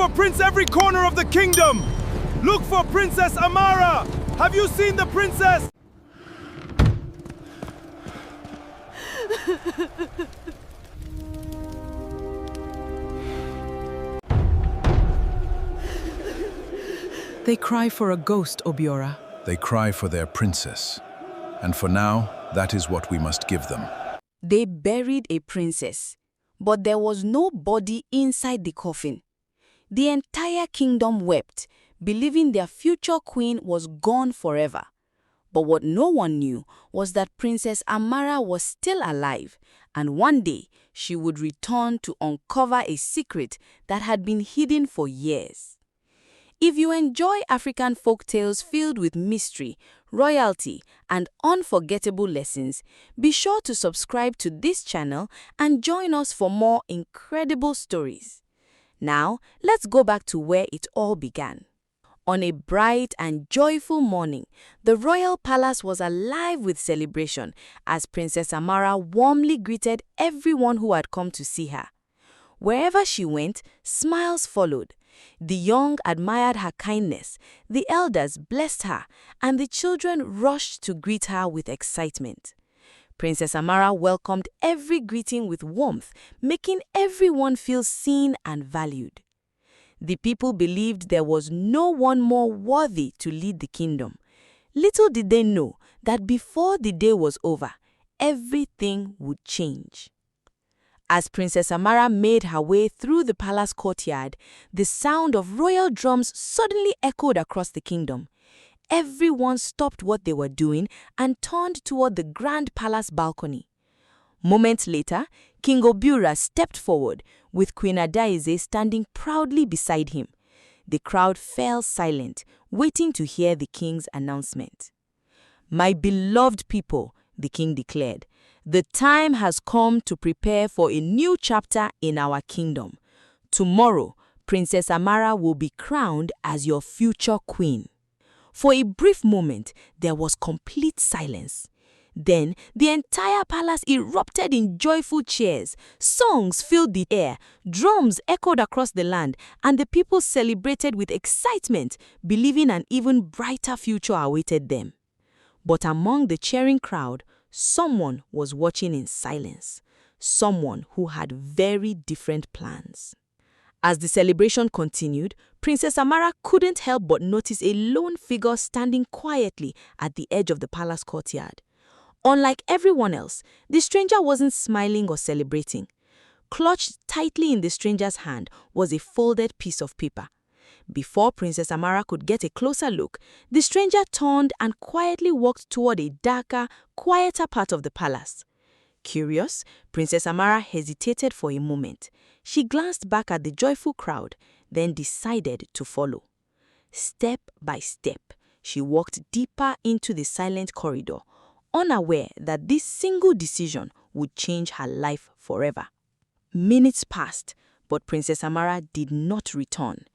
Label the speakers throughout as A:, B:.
A: for Prince every corner of the kingdom! Look for Princess Amara! Have you seen the princess?
B: They cry for a ghost, Obiora.
C: They cry for their princess. And for now, that is what we must give them.
D: They buried a princess, but there was no body inside the coffin. The entire kingdom wept, believing their future queen was gone forever. But what no one knew was that Princess Amara was still alive, and one day she would return to uncover a secret that had been hidden for years. If you enjoy African folk tales filled with mystery, royalty, and unforgettable lessons, be sure to subscribe to this channel and join us for more incredible stories. Now, let's go back to where it all began. On a bright and joyful morning, the royal palace was alive with celebration as Princess Amara warmly greeted everyone who had come to see her. Wherever she went, smiles followed. The young admired her kindness, the elders blessed her, and the children rushed to greet her with excitement. Princess Amara welcomed every greeting with warmth, making everyone feel seen and valued. The people believed there was no one more worthy to lead the kingdom. Little did they know that before the day was over, everything would change. As Princess Amara made her way through the palace courtyard, the sound of royal drums suddenly echoed across the kingdom. Everyone stopped what they were doing and turned toward the grand palace balcony. Moments later, King Obiora stepped forward, with Queen Adaize standing proudly beside him. The crowd fell silent, waiting to hear the king's announcement. "My beloved people," the king declared, "the time has come to prepare for a new chapter in our kingdom. Tomorrow, Princess Amara will be crowned as your future queen." For a brief moment, there was complete silence. Then, the entire palace erupted in joyful cheers. Songs filled the air, drums echoed across the land, and the people celebrated with excitement, believing an even brighter future awaited them. But among the cheering crowd, someone was watching in silence. Someone who had very different plans. As the celebration continued, Princess Amara couldn't help but notice a lone figure standing quietly at the edge of the palace courtyard. Unlike everyone else, the stranger wasn't smiling or celebrating. Clutched tightly in the stranger's hand was a folded piece of paper. Before Princess Amara could get a closer look, the stranger turned and quietly walked toward a darker, quieter part of the palace. Curious, Princess Amara hesitated for a moment. She glanced back at the joyful crowd, then decided to follow. Step by step, she walked deeper into the silent corridor, unaware that this single decision would change her life forever. Minutes passed, but Princess Amara did not return.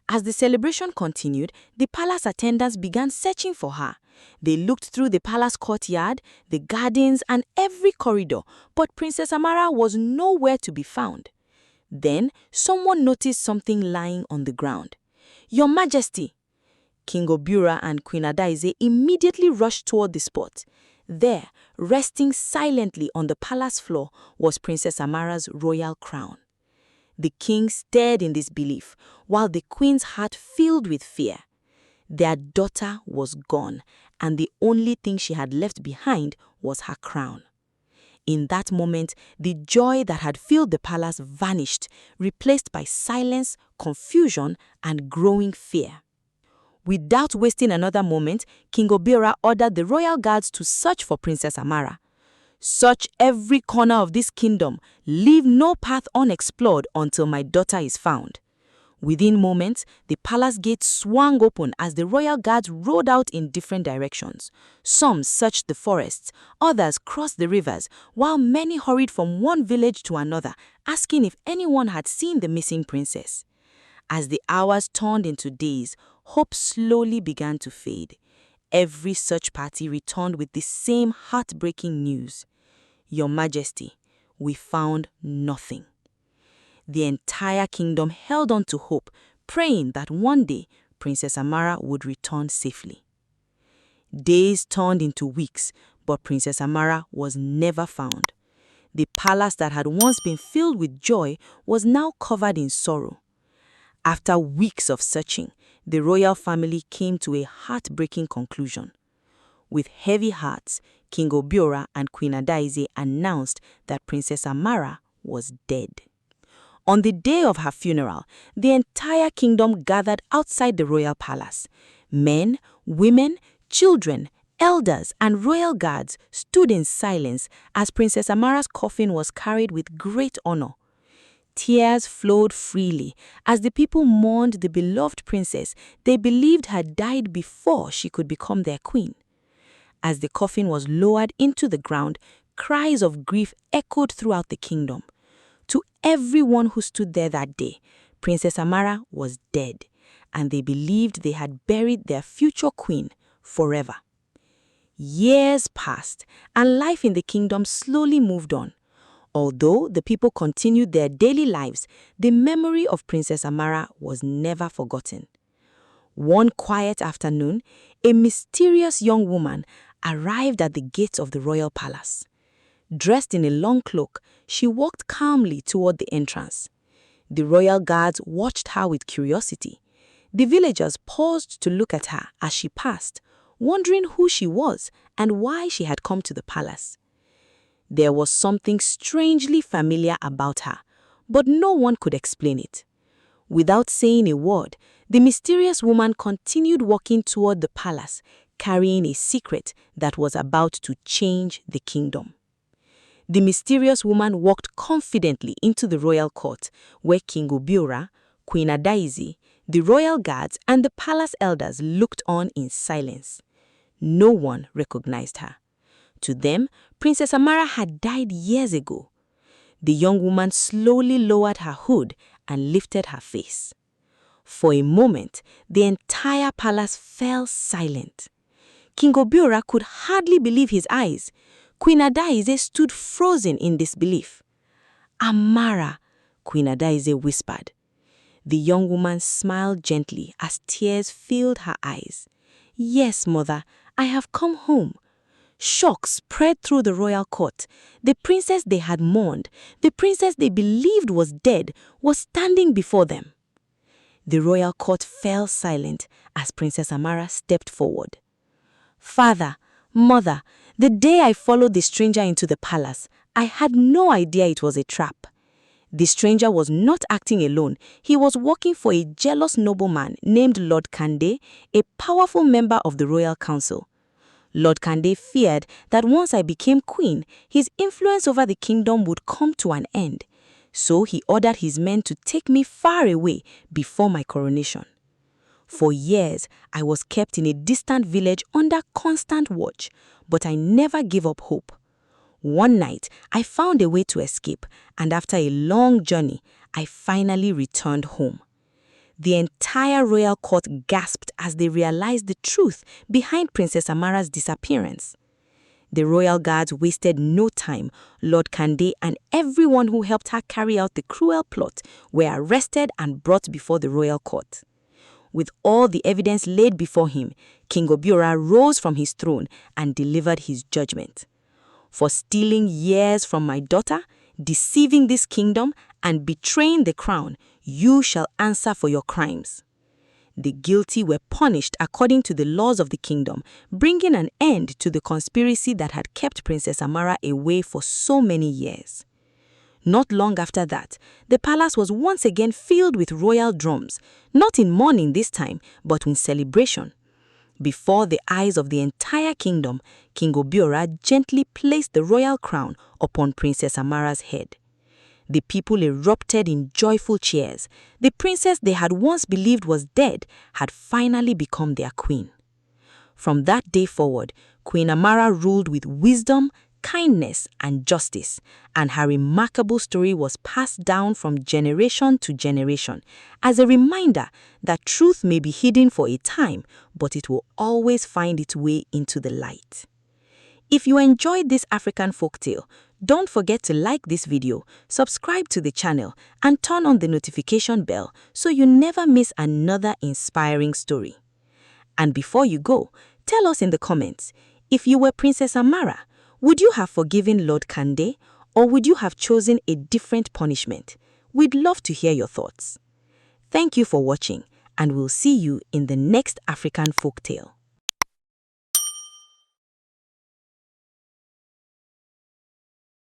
D: As the celebration continued, the palace attendants began searching for her. They looked through the palace courtyard, the gardens, and every corridor, but Princess Amara was nowhere to be found. Then, someone noticed something lying on the ground. "Your Majesty!" King Obiora and Queen Adaize immediately rushed toward the spot. There, resting silently on the palace floor, was Princess Amara's royal crown. The king stared in disbelief, while the queen's heart filled with fear. Their daughter was gone, and the only thing she had left behind was her crown. In that moment, the joy that had filled the palace vanished, replaced by silence, confusion, and growing fear. Without wasting another moment, King Obiora ordered the royal guards to search for Princess Amara. "Search every corner of this kingdom. Leave no path unexplored until my daughter is found." Within moments, the palace gates swung open as the royal guards rode out in different directions. Some searched the forests, others crossed the rivers, while many hurried from one village to another, asking if anyone had seen the missing princess. As the hours turned into days, hope slowly began to fade. Every search party returned with the same heartbreaking news. "Your Majesty, we found nothing." The entire kingdom held on to hope, praying that one day Princess Amara would return safely. Days turned into weeks, but Princess Amara was never found. The palace that had once been filled with joy was now covered in sorrow. After weeks of searching, the royal family came to a heartbreaking conclusion. With heavy hearts, King Obiora and Queen Adaize announced that Princess Amara was dead. On the day of her funeral, the entire kingdom gathered outside the royal palace. Men, women, children, elders, and royal guards stood in silence as Princess Amara's coffin was carried with great honor. Tears flowed freely as the people mourned the beloved princess they believed had died before she could become their queen. As the coffin was lowered into the ground, cries of grief echoed throughout the kingdom. To everyone who stood there that day, Princess Amara was dead, and they believed they had buried their future queen forever. Years passed, and life in the kingdom slowly moved on. Although the people continued their daily lives, the memory of Princess Amara was never forgotten. One quiet afternoon, a mysterious young woman arrived at the gates of the royal palace. Dressed in a long cloak, she walked calmly toward the entrance. The royal guards watched her with curiosity. The villagers paused to look at her as she passed, wondering who she was and why she had come to the palace. There was something strangely familiar about her, but no one could explain it. Without saying a word, the mysterious woman continued walking toward the palace, carrying a secret that was about to change the kingdom. The mysterious woman walked confidently into the royal court, where King Obiora, Queen Adaize, the royal guards, and the palace elders looked on in silence. No one recognized her. To them, Princess Amara had died years ago. The young woman slowly lowered her hood and lifted her face. For a moment, the entire palace fell silent. King Obiora could hardly believe his eyes. Queen Adaize stood frozen in disbelief. "Amara," Queen Adaize whispered. The young woman smiled gently as tears filled her eyes. "Yes, mother, I have come home." Shock spread through the royal court. The princess they had mourned, the princess they believed was dead, was standing before them. The royal court fell silent as Princess Amara stepped forward. "Father, mother, the day I followed the stranger into the palace, I had no idea it was a trap. The stranger was not acting alone. He was working for a jealous nobleman named Lord Kande, a powerful member of the royal council. Lord Kande feared that once I became queen, his influence over the kingdom would come to an end. So he ordered his men to take me far away before my coronation. For years, I was kept in a distant village under constant watch, but I never gave up hope. One night, I found a way to escape, and after a long journey, I finally returned home. The entire royal court gasped as they realized the truth behind Princess Amara's disappearance. The royal guards wasted no time. Lord Kande and everyone who helped her carry out the cruel plot were arrested and brought before the royal court. With all the evidence laid before him, King Obiora rose from his throne and delivered his judgment. "For stealing years from my daughter, deceiving this kingdom, and betraying the crown, you shall answer for your crimes." The guilty were punished according to the laws of the kingdom, bringing an end to the conspiracy that had kept Princess Amara away for so many years. Not long after that, the palace was once again filled with royal drums, not in mourning this time, but in celebration. Before the eyes of the entire kingdom, King Obiora gently placed the royal crown upon Princess Amara's head. The people erupted in joyful cheers. The princess they had once believed was dead had finally become their queen. From that day forward, Queen Amara ruled with wisdom, kindness, and justice, and her remarkable story was passed down from generation to generation as a reminder that truth may be hidden for a time, but it will always find its way into the light. If you enjoyed this African folktale, Don't forget to like this video, subscribe to the channel, and turn on the notification bell so you never miss another inspiring story. And before you go, tell us in the comments, if you were Princess Amara, would you have forgiven Lord Kande, or would you have chosen a different punishment? We'd love to hear your thoughts. Thank you for watching, and we'll see you in the next African folktale.